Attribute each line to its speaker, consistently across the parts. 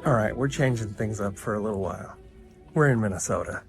Speaker 1: All right, we're changing things up for a little while. We're in Minnesota.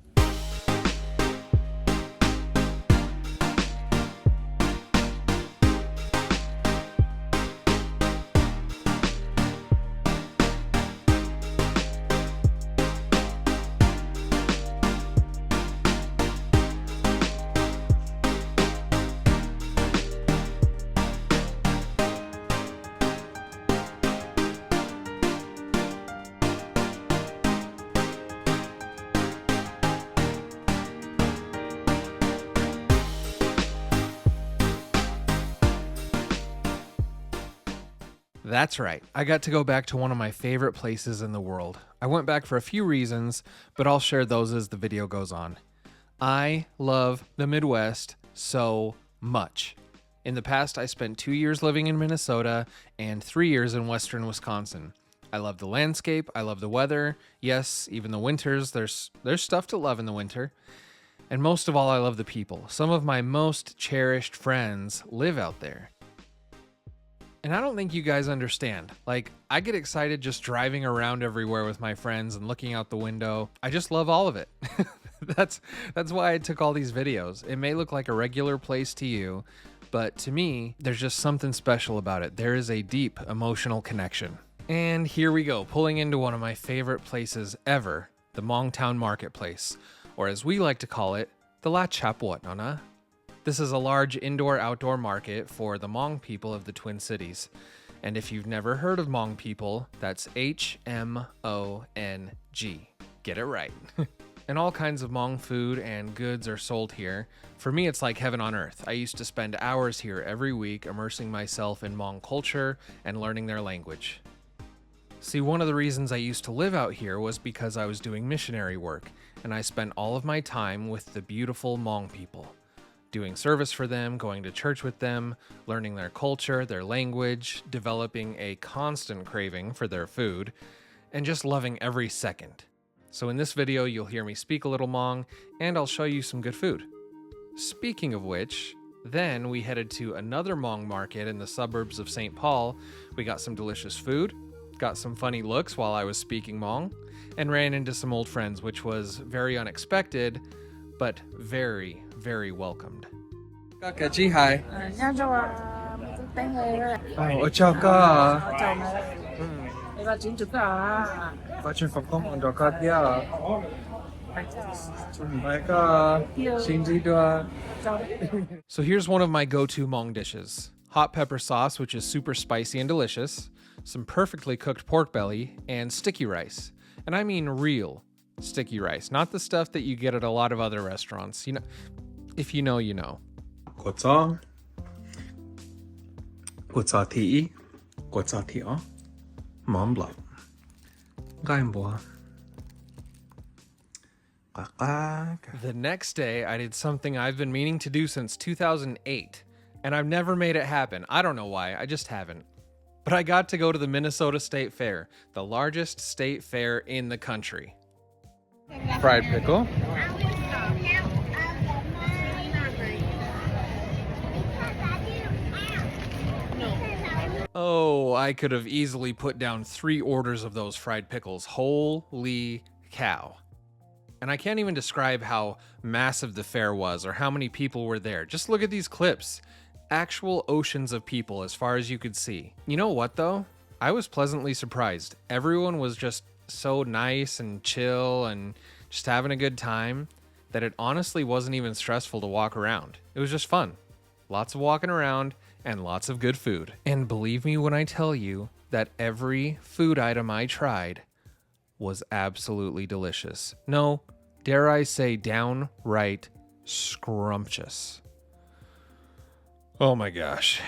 Speaker 2: That's right. I got to go back to one of my favorite places in the world. I went back for a few reasons, but I'll share those as the video goes on. I love the Midwest so much. In the past, I spent 2 years living in Minnesota and 3 years in western Wisconsin. I love the landscape, I love the weather. Yes, even the winters, there's stuff to love in the winter. And most of all, I love the people. Some of my most cherished friends live out there. And I don't think you guys understand. Like, I get excited just driving around everywhere with my friends and looking out the window. I just love all of it. That's why I took all these videos. It may look like a regular place to you, but to me, there's just something special about it. There is a deep emotional connection. And here we go, pulling into one of my favorite places ever, the Hmong Town Marketplace, or as we like to call it, the La Chapwat Nona. This is a large indoor-outdoor market for the Hmong people of the Twin Cities. And if you've never heard of Hmong people, that's Hmong. Get it right. And all kinds of Hmong food and goods are sold here. For me, it's like heaven on earth. I used to spend hours here every week immersing myself in Hmong culture and learning their language. See, one of the reasons I used to live out here was because I was doing missionary work, and I spent all of my time with the beautiful Hmong people. Doing service for them, going to church with them, learning their culture, their language, developing a constant craving for their food, and just loving every second. So in this video, you'll hear me speak a little Hmong, and I'll show you some good food. Speaking of which, then we headed to another Hmong market in the suburbs of St. Paul. We got some delicious food, got some funny looks while I was speaking Hmong, and ran into some old friends, which was very unexpected, but very, very welcomed.
Speaker 1: Kakaji, hi. Oh,
Speaker 2: So here's one of my go-to Hmong dishes. Hot pepper sauce, which is super spicy and delicious, some perfectly cooked pork belly, and sticky rice. And I mean real sticky rice, not the stuff that you get at a lot of other restaurants. You know, if you know, you know.
Speaker 1: Quotza ti, quotza ti mom blah.
Speaker 2: The next day, I did something I've been meaning to do since 2008, and I've never made it happen. I don't know why, I just haven't. But I got to go to the Minnesota State Fair, the largest state fair in the country.
Speaker 1: Fried pickle.
Speaker 2: Oh, I could have easily put down 3 orders of those fried pickles. Holy cow. And I can't even describe how massive the fair was or how many people were there. Just look at these clips. Actual oceans of people as far as you could see. You know what though? I was pleasantly surprised. Everyone was just so nice and chill and just having a good time that it honestly wasn't even stressful to walk around. It was just fun. Lots of walking around and lots of good food. And believe me when I tell you that every food item I tried was absolutely delicious. No, dare I say downright scrumptious. Oh my gosh.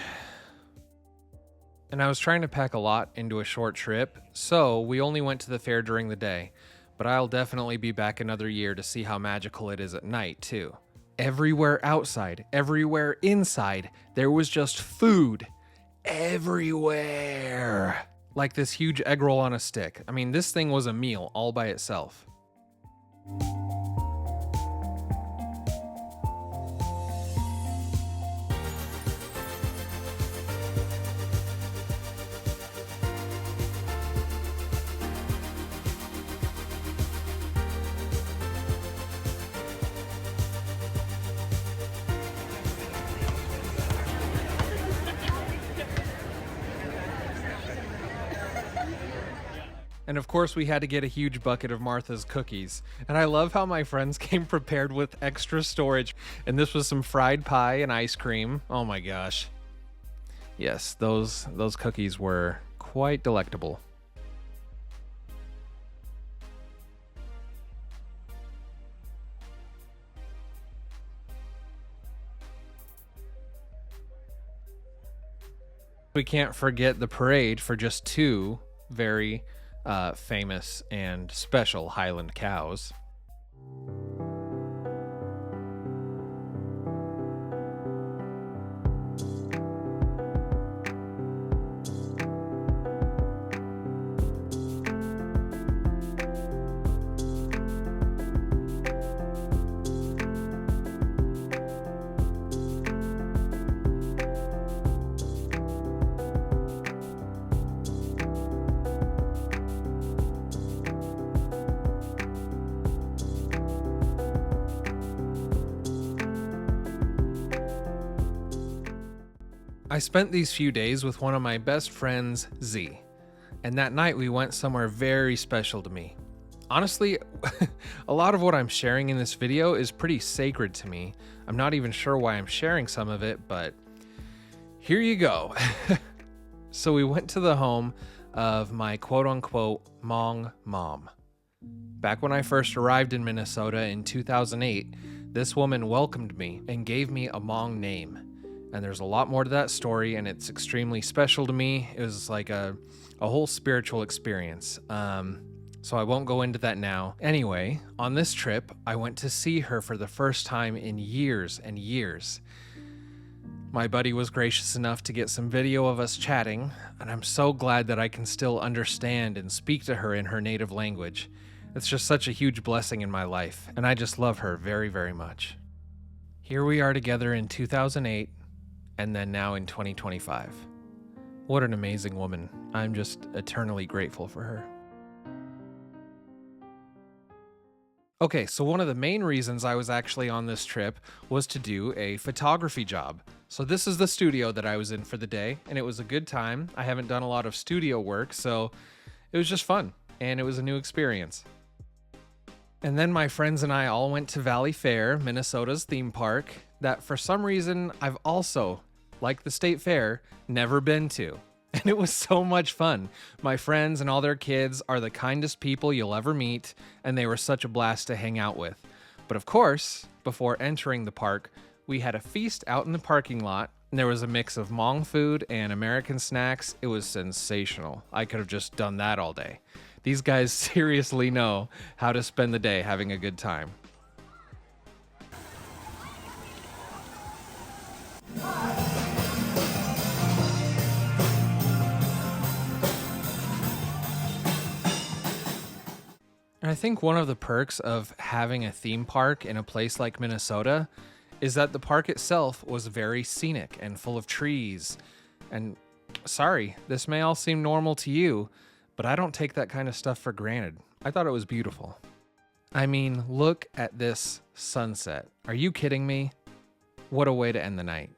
Speaker 2: And I was trying to pack a lot into a short trip, so we only went to the fair during the day. But I'll definitely be back another year to see how magical it is at night, too. Everywhere outside, everywhere inside, there was just food. Everywhere. Like this huge egg roll on a stick. I mean, this thing was a meal all by itself. And of course, we had to get a huge bucket of Martha's cookies. And I love how my friends came prepared with extra storage. And this was some fried pie and ice cream. Oh my gosh. Yes, those cookies were quite delectable. We can't forget the parade for just two very famous and special Highland cows. I spent these few days with one of my best friends, Z, and that night we went somewhere very special to me. Honestly, a lot of what I'm sharing in this video is pretty sacred to me. I'm not even sure why I'm sharing some of it, but here you go. So we went to the home of my quote-unquote Hmong mom. Back when I first arrived in Minnesota in 2008, this woman welcomed me and gave me a Hmong name. And there's a lot more to that story, and it's extremely special to me. It was like a whole spiritual experience. So I won't go into that now. Anyway, on this trip, I went to see her for the first time in years and years. My buddy was gracious enough to get some video of us chatting, and I'm so glad that I can still understand and speak to her in her native language. It's just such a huge blessing in my life, and I just love her very, very much. Here we are together in 2008, and then now in 2025. What an amazing woman. I'm just eternally grateful for her. Okay, so one of the main reasons I was actually on this trip was to do a photography job. So this is the studio that I was in for the day, and it was a good time. I haven't done a lot of studio work, so it was just fun, and it was a new experience. And then my friends and I all went to Valley Faire, Minnesota's theme park, that for some reason I've also, like the state fair, never been to. And it was so much fun. My friends and all their kids are the kindest people you'll ever meet, and they were such a blast to hang out with. But of course, before entering the park, we had a feast out in the parking lot, and there was a mix of Hmong food and American snacks. It was sensational. I could have just done that all day. These guys seriously know how to spend the day having a good time. And I think one of the perks of having a theme park in a place like Minnesota is that the park itself was very scenic and full of trees. And sorry, this may all seem normal to you, but I don't take that kind of stuff for granted. I thought it was beautiful. I mean, look at this sunset. Are you kidding me? What a way to end the night.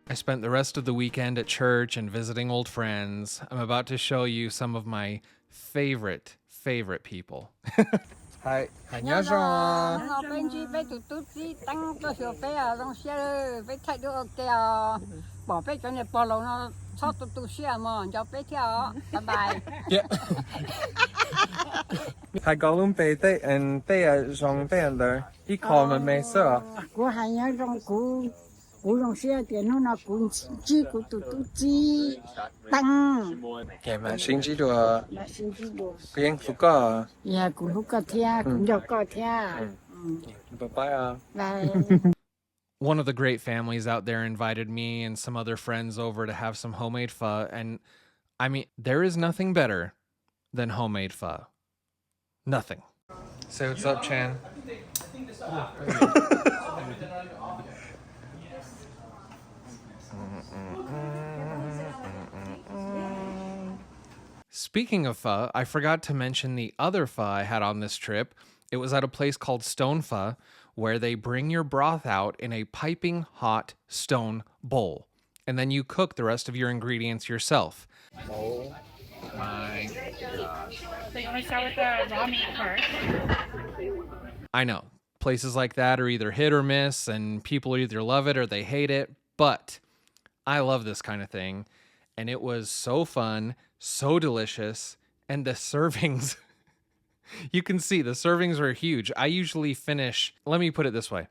Speaker 2: I spent the rest of the weekend at church and visiting old friends. I'm about to show you some of my favorite people. Hi, 안녕하세요.
Speaker 1: Hai có luôn bề tây and tây rong tây and there. He call me me sir. Okay, mà xin chỉ đùa. Cái phụ cơ.
Speaker 3: Yeah, cũng hút cà thea, cũng dọc cà thea.
Speaker 1: Bye bye.
Speaker 3: Bye.
Speaker 2: One of the great families out there invited me and some other friends over to have some homemade pho, and I mean, there is nothing better than homemade pho. Nothing. Say what's up, Chan. Speaking of pho, I forgot to mention the other pho I had on this trip. It was at a place called Stone Pho, where they bring your broth out in a piping hot stone bowl. And then you cook the rest of your ingredients yourself. Oh my
Speaker 4: So you want to start with the raw meat first?
Speaker 2: I know, places like that are either hit or miss, and people either love it or they hate it, but I love this kind of thing. And it was so fun, so delicious, and the servings, you can see the servings are huge. I usually finish, let me put it this way.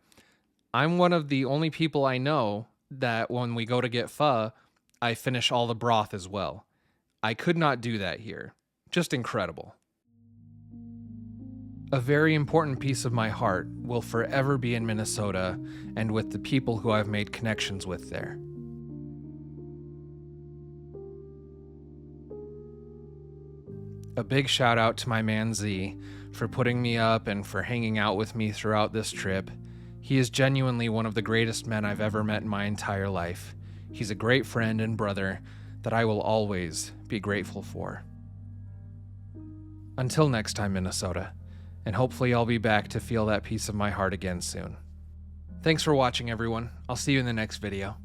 Speaker 2: I'm one of the only people I know that when we go to get pho, I finish all the broth as well. I could not do that here. Just incredible. A very important piece of my heart will forever be in Minnesota and with the people who I've made connections with there. A big shout out to my man Z for putting me up and for hanging out with me throughout this trip. He is genuinely one of the greatest men I've ever met in my entire life. He's a great friend and brother that I will always be grateful for. Until next time, Minnesota, and hopefully I'll be back to feel that piece of my heart again soon. Thanks for watching, everyone. I'll see you in the next video.